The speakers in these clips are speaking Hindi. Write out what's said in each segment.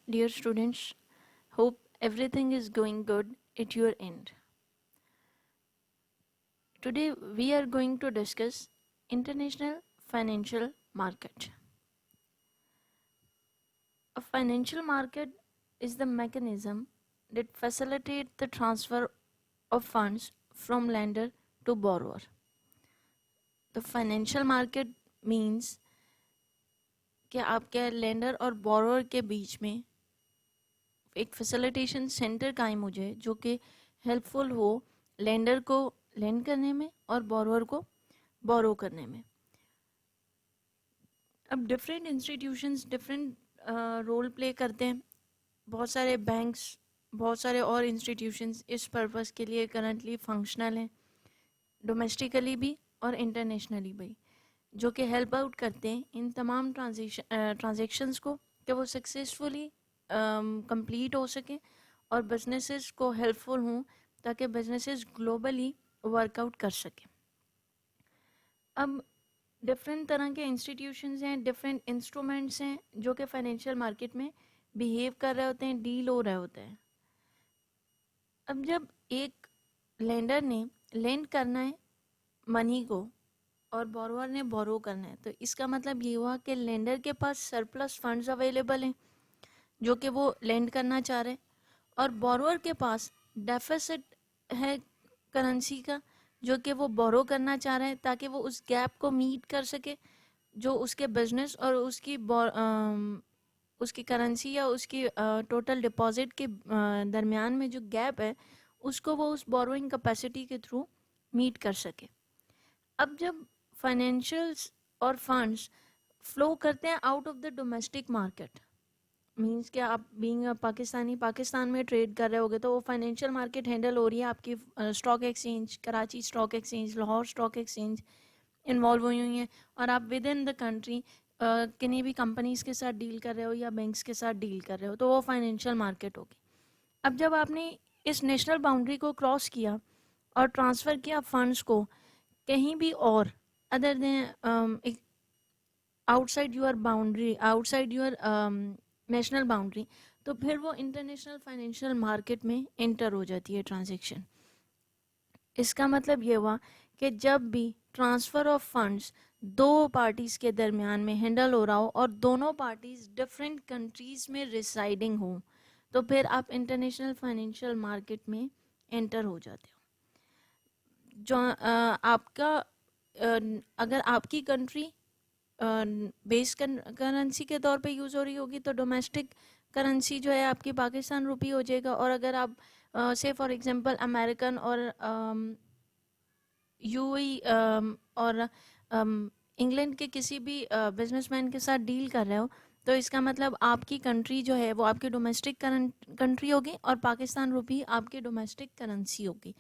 dear students. Hope everything is going good at your end. Today we are going to discuss international financial market. A financial market is the mechanism that facilitates the transfer of funds from lender to borrower. The financial market means कि आपके लेंडर और बोरोवर के बीच में एक फैसिलिटेशन सेंटर कायम हो जाए जो कि हेल्पफुल हो लेंडर को लेंड करने में और बोरोवर को बोरो करने में. अब different institutions different role play करते हैं. बहुत सारे बैंक्स, बहुत सारे और इंस्टीट्यूशंस इस पर्पस के लिए करंटली फंक्शनल हैं, डोमेस्टिकली भी और इंटरनेशनली भी, जो कि हेल्प आउट करते हैं इन तमाम ट्रांजेक्शन्स को कि वो सक्सेसफुली कंप्लीट हो सकें और बिजनेसेस को हेल्पफुल हों ताकि बिजनेसेस ग्लोबली वर्कआउट कर सकें. अब डिफरेंट तरह के इंस्टीट्यूशंस हैं, डिफरेंट इंस्ट्रूमेंट्स हैं जो कि फाइनेंशियल मार्केट में बिहेव कर रहे होते हैं, डील हो रहे होते हैं. अब जब एक लेंडर ने लेंड करना है मनी को और बोरोवर ने बोरो करना है, तो इसका मतलब ये हुआ कि लेंडर के पास सरप्लस फंड्स अवेलेबल हैं जो कि वो लेंड करना चाह रहे हैं, और बोरोवर के पास डेफिसिट है करेंसी का जो कि वो बोरो करना चाह रहे हैं ताकि वो उस गैप को मीट कर सके जो उसके बिजनेस और उसकी करेंसी या उसकी टोटल डिपॉजिट के दरमियान में जो गैप है उसको वो उस बोरोइंग कैपेसिटी के थ्रू मीट कर सके. अब जब फाइनेंशियल्स और फंड्स फ्लो करते हैं out of the domestic market, means कि आप बीइंग पाकिस्तान में ट्रेड कर रहे होगे तो वो फाइनेंशियल मार्केट हैंडल हो रही है आपकी stock exchange, Karachi stock exchange, Lahore stock exchange involve हुई हुई हैं, और आप विद इन द कंट्री किन्हीं भी कंपनीज के साथ डील कर रहे हो या बैंक्स के साथ डील कर रहे हो, तो वो फाइनेंशियल मार्केट होगी. अब जब आपने इस नेशनल बाउंड्री को क्रॉस किया और ट्रांसफ़र किया फंड्स को कहीं भी और other than outside your boundary, outside your national boundary, तो फिर वो इंटरनेशनल फाइनेंशियल मार्केट में एंटर हो जाती है ट्रांजैक्शन. इसका मतलब ये हुआ कि जब भी ट्रांसफ़र ऑफ फंड्स दो पार्टीज़ के दरमियान में हैंडल हो रहा हो और दोनों पार्टीज़ डिफरेंट कंट्रीज़ में रिसाइडिंग हो, तो फिर आप इंटरनेशनल फाइनेंशियल मार्केट में एंटर हो जाते हो. जो आपका अगर आपकी कंट्री बेस करेंसी के तौर पे यूज़ हो रही होगी तो डोमेस्टिक करेंसी जो है आपकी पाकिस्तान रुपी हो जाएगा, और अगर आप से फॉर एग्जांपल अमेरिकन और यूएई और इंग्लैंड के किसी भी बिजनेसमैन के साथ डील कर रहे हो, तो इसका मतलब आपकी कंट्री जो है वो आपकी डोमेस्टिक कंट्री होगी और पाकिस्तान रुपी आपकी डोमेस्टिक करेंसी होगी.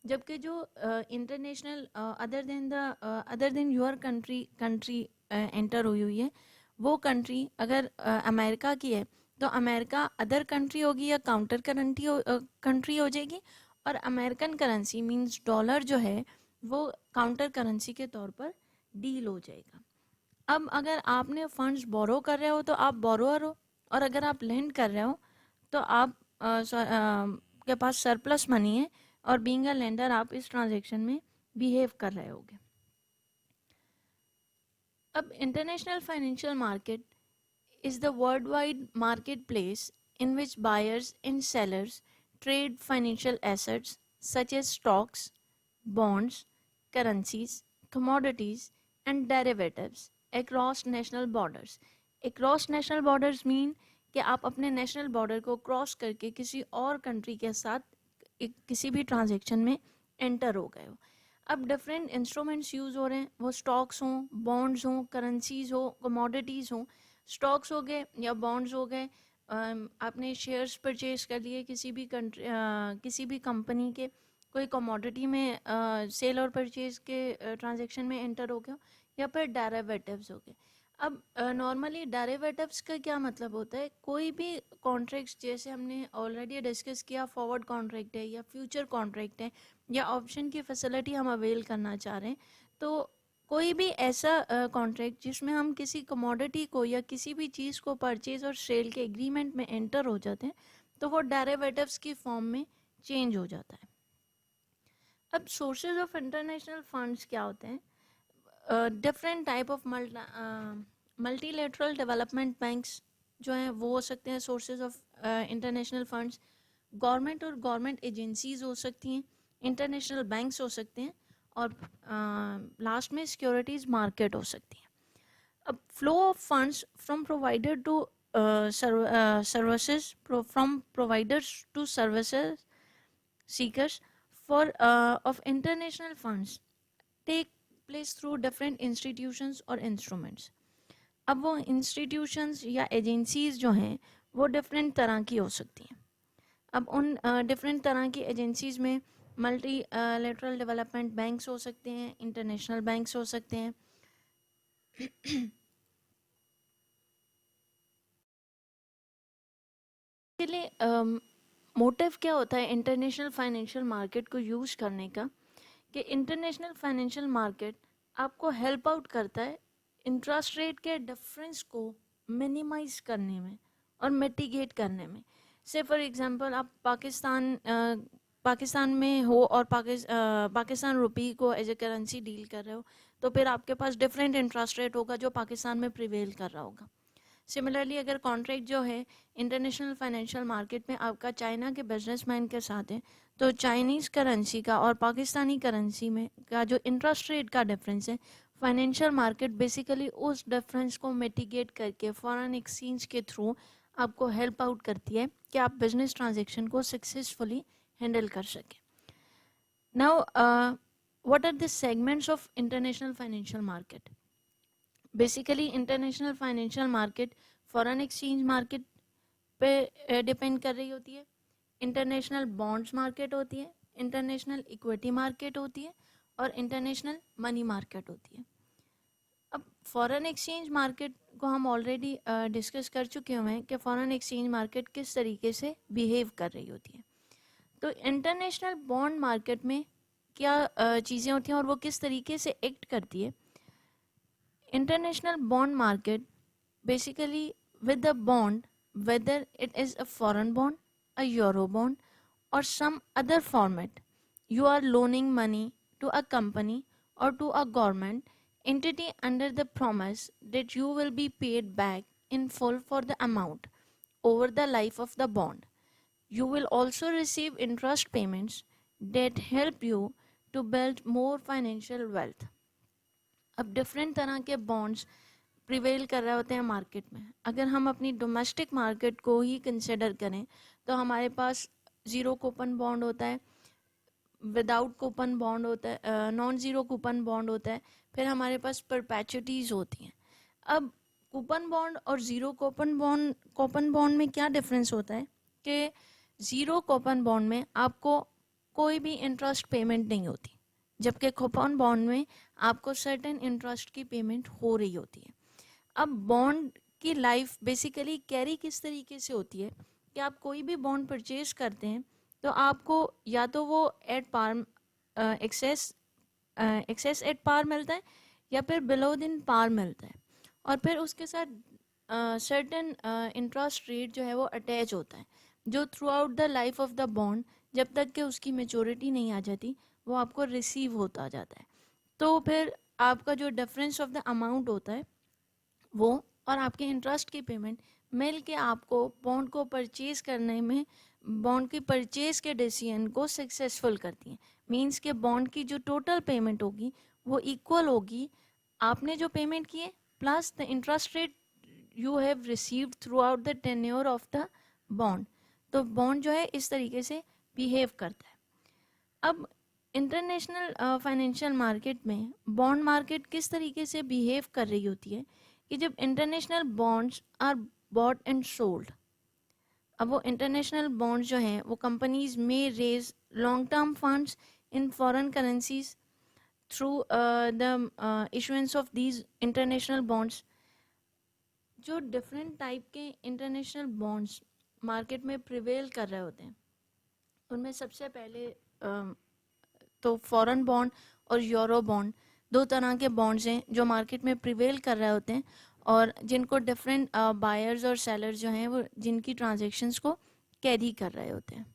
जबकि जो international other than your country enter हुई है, वो कंट्री अगर अमेरिका की है तो अमेरिका अदर कंट्री होगी या काउंटर कंट्री हो जाएगी, और अमेरिकन करेंसी मींस डॉलर जो है वो काउंटर करेंसी के तौर पर डील हो जाएगा. अब अगर आपने फंड्स बोरो कर रहे हो तो आप बोरोअर हो, और अगर आप लेंड कर रहे हो तो आप के पास सरप्लस मनी है और बीइंग अ लेंडर आप इस ट्रांजैक्शन में बिहेव कर रहे होगे. अब international financial market is the worldwide marketplace in which buyers and sellers trade financial assets such as stocks, bonds, currencies, commodities, and derivatives across national borders. Across national borders mean कि आप अपने नेशनल बॉर्डर को क्रॉस करके किसी और कंट्री के साथ किसी भी ट्रांजेक्शन में एंटर हो गए हो. अब डिफरेंट इंस्ट्रूमेंट्स यूज़ हो रहे हैं, वो स्टॉक्स हों, बॉन्ड्स हों, करेंसीज हो, कमोडिटीज़ हों. स्टॉक्स हो गए या बॉन्ड्स हो गए, आपने शेयर्स परचेज कर लिए किसी भी कंपनी के, कोई कमोडिटी में सेल और परचेज के ट्रांजैक्शन में एंटर हो गया, या फिर डेरिवेटिव्स हो गए. अब नॉर्मली डेरिवेटिव्स का क्या मतलब होता है, कोई भी कॉन्ट्रैक्ट्स जैसे हमने ऑलरेडी डिस्कस किया, फॉरवर्ड कॉन्ट्रैक्ट है या फ्यूचर कॉन्ट्रैक्ट है या ऑप्शन की फैसिलिटी हम अवेल करना चाह रहे हैं, तो कोई भी ऐसा कॉन्ट्रैक्ट जिसमें हम किसी कमोडिटी को या किसी भी चीज़ को परचेज और सेल के एग्रीमेंट में एंटर हो जाते हैं तो वो डेरिवेटिव्स की फॉर्म में चेंज हो जाता है। अब सोर्सेज ऑफ इंटरनेशनल फंड्स क्या होते हैं? Different type of multilateral development banks जो हैं वो हो सकते हैं sources of international funds. Government और गवर्नमेंट एजेंसीज हो सकती हैं, इंटरनेशनल बैंक्स हो सकते हैं, और लास्ट में सिक्योरिटीज़ मार्केट हो सकती है। अब flow of funds from provider to services, from providers to services seekers for of international funds take place through different institutions or instruments. अब वो institutions या agencies जो हैं वो different तरह की हो सकती हैं। अब उन different तरह की agencies में multilateral development banks हो सकते हैं, international banks हो सकते हैं। के लिए मोटिव क्या होता है इंटरनेशनल फाइनेंशियल मार्केट को यूज़ करने का, कि इंटरनेशनल फाइनेंशियल मार्केट आपको हेल्प आउट करता है इंटरेस्ट रेट के डिफरेंस को मिनिमाइज करने में और मिटिगेट करने में। से फॉर एग्जांपल आप पाकिस्तान में हो और पाकिस्तान रुपी को एज ए करेंसी डील कर रहे हो, तो फिर आपके पास डिफरेंट इंटरेस्ट रेट होगा जो पाकिस्तान में प्रिवेल कर रहा होगा। सिमिलरली अगर कॉन्ट्रैक्ट जो है इंटरनेशनल फाइनेंशियल मार्केट में आपका चाइना के बिजनेसमैन के साथ है, तो चाइनीज़ करेंसी का और पाकिस्तानी करेंसी में का जो इंटरेस्ट रेट का डिफरेंस है, फाइनेंशियल मार्केट बेसिकली उस डिफरेंस को मिटिगेट करके फॉरेन एक्सचेंज के थ्रू आपको हेल्प आउट करती है कि आप बिजनेस ट्रांजेक्शन को सक्सेसफुली हैंडल कर सकें। Now what are the segments of international financial market? Basically international financial market foreign exchange market पे डिपेंड कर रही होती है, इंटरनेशनल बॉन्ड्स मार्केट होती है, इंटरनेशनल इक्विटी मार्केट होती है, और इंटरनेशनल मनी मार्केट होती है। अब फॉरेन एक्सचेंज मार्केट को हम ऑलरेडी डिस्कस कर चुके हुए हैं कि फॉरेन एक्सचेंज मार्केट किस तरीके से बिहेव कर रही होती है। तो इंटरनेशनल बॉन्ड मार्केट में क्या चीज़ें होती हैं और वो किस तरीके से एक्ट करती है? International bond market basically with the bond, whether it is a foreign bond, a euro bond, or some other format, you are loaning money to a company or to a government entity under the promise that you will be paid back in full for the amount over the life of the bond. You will also receive interest payments that help you to build more financial wealth. अब डिफरेंट तरह के बॉन्ड्स प्रिवेल कर रहे होते हैं मार्केट में। अगर हम अपनी डोमेस्टिक मार्केट को ही कंसिडर करें तो हमारे पास ज़ीरो कूपन बॉन्ड होता है, विदाउट कूपन बॉन्ड होता है, नॉन ज़ीरो कूपन बॉन्ड होता है, फिर हमारे पास परपेचुइटीज़ होती हैं। अब कूपन बॉन्ड और ज़ीरो कूपन बॉन्ड में क्या डिफरेंस होता है कि ज़ीरो कूपन बॉन्ड में आपको कोई भी इंटरेस्ट पेमेंट नहीं होती, जबकि कूपन बॉन्ड में आपको सर्टेन इंटरेस्ट की पेमेंट हो रही होती है। अब बॉन्ड की लाइफ बेसिकली कैरी किस तरीके से होती है कि आप कोई भी बॉन्ड परचेज करते हैं तो आपको या तो वो at par access at par मिलता है या फिर बिलो दिन पार मिलता है, और फिर उसके साथ सर्टेन इंटरेस्ट रेट जो है वो अटैच होता है, जो through out the life of the bond जब तक कि उसकी मेचोरिटी नहीं आ जाती वो आपको रिसीव होता जाता है। तो फिर आपका जो डिफरेंस ऑफ द अमाउंट होता है वो और आपके इंटरेस्ट की पेमेंट मिल के आपको बॉन्ड को परचेज करने में, बॉन्ड की परचेज के डिसीजन को सक्सेसफुल करती हैं। मींस के बॉन्ड की जो टोटल पेमेंट होगी वो इक्वल होगी आपने जो पेमेंट किए plus the interest rate you have received through out the tenure of the bond. तो बॉन्ड जो है इस तरीके से बिहेव करता है। अब इंटरनेशनल फाइनेंशियल मार्केट में बॉन्ड मार्केट किस तरीके से बिहेव कर रही होती है कि जब international bonds are bought and sold, अब वो इंटरनेशनल बॉन्ड्स जो हैं वो कंपनीज में raise long term funds in foreign currencies through the issuance of these international bonds. जो डिफरेंट टाइप के इंटरनेशनल बॉन्ड्स मार्केट में प्रिवेल कर रहे होते हैं उनमें सबसे पहले तो फॉरेन बॉन्ड और यूरो बॉन्ड दो तरह के बॉन्ड्स हैं जो मार्केट में प्रिवेल कर रहे होते हैं और जिनको डिफरेंट बायर्स और सेलर्स जो हैं वो जिनकी ट्रांजेक्शन्स को कैरी कर रहे होते हैं।